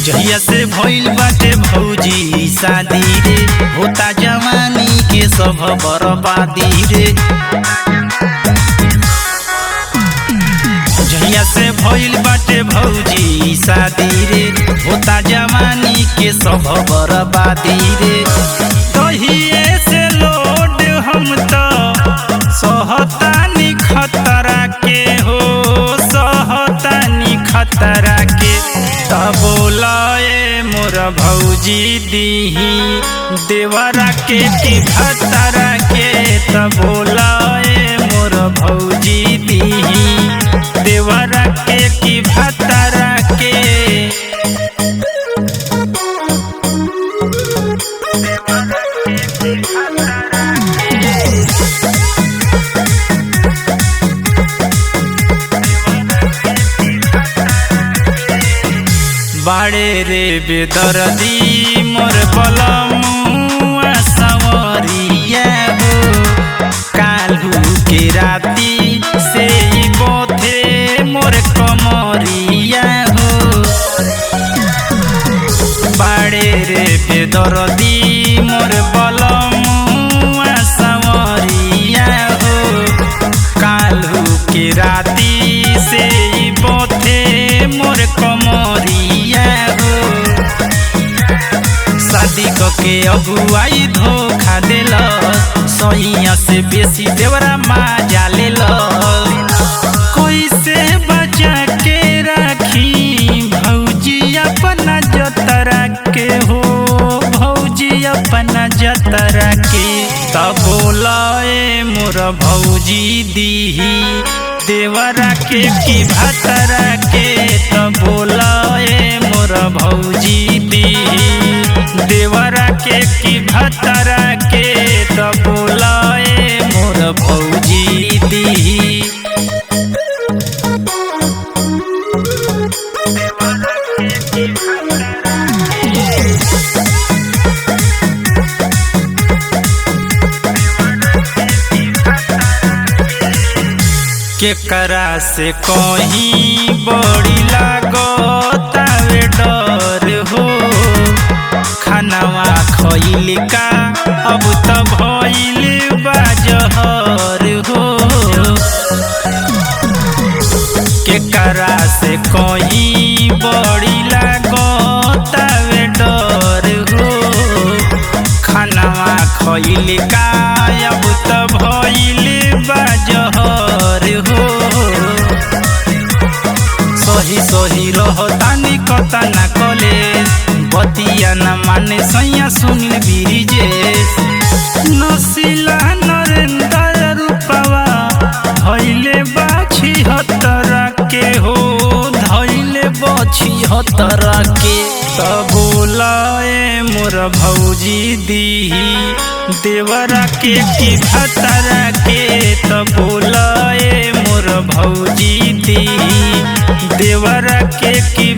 जहिया से भइल बाटे भौजी शादी रे, होता जवानी के सब बर्बादी रे। जहिया से भइल बाटे भौजी शादी रे, होता जवानी के सब बर्बादी रे। तहिए से लोड हम तो सहतानी खतरा के हो, सहतानी खतरा के। तब बोलाए मोर भौजी दीही देवरा के की भतरा के, तब बोलाए मोर भौजी दीही देवरा के की भतरा के। बाड़े रे बेदर्दी मोर बलमुआ सवरिया हो, काल्हू के राती से बोथे मोर कमरिया हो। बाड़े रे बेदर्दी मोर बलमुआ सवरिया हो, काल्हू के राती से बोथे मोर कमरिया हो। शादी के अगुआई धोखा दिल, सैया से बेसी देवरा माजा लेल। कैसे बचा के राखी भौजी अपना जतरा के हो, भौजी अपना जतरा के। तब बोलाए मोर भौजी दीही देवरा के की भतरा के, तब बोलाए मोर भौजी दीही देवरा के की भतरा के, तब बोलाए मोर भौजी दीही। केकरा से कहीं बड़ी लागतावे डर हो, खानावा खइल का अब त भइल बा जहर हो। केकरा से कहीं बड़ी लागतावे डर हो, खानावा खइल का अब त भइल बा जहर हो। सही सही रहतानी कता ना कले, बतिया न माने सैया सुनिल बिरिजेश। नसीला नरेंद्र रूपवा धैले बाछी हतरा के हो, धैले बाछी हतरा के। तब बोलाए मोर भौजी दीही देवरा के की भतरा के, तब बोलाए मोर भौजी दीही देवरा के की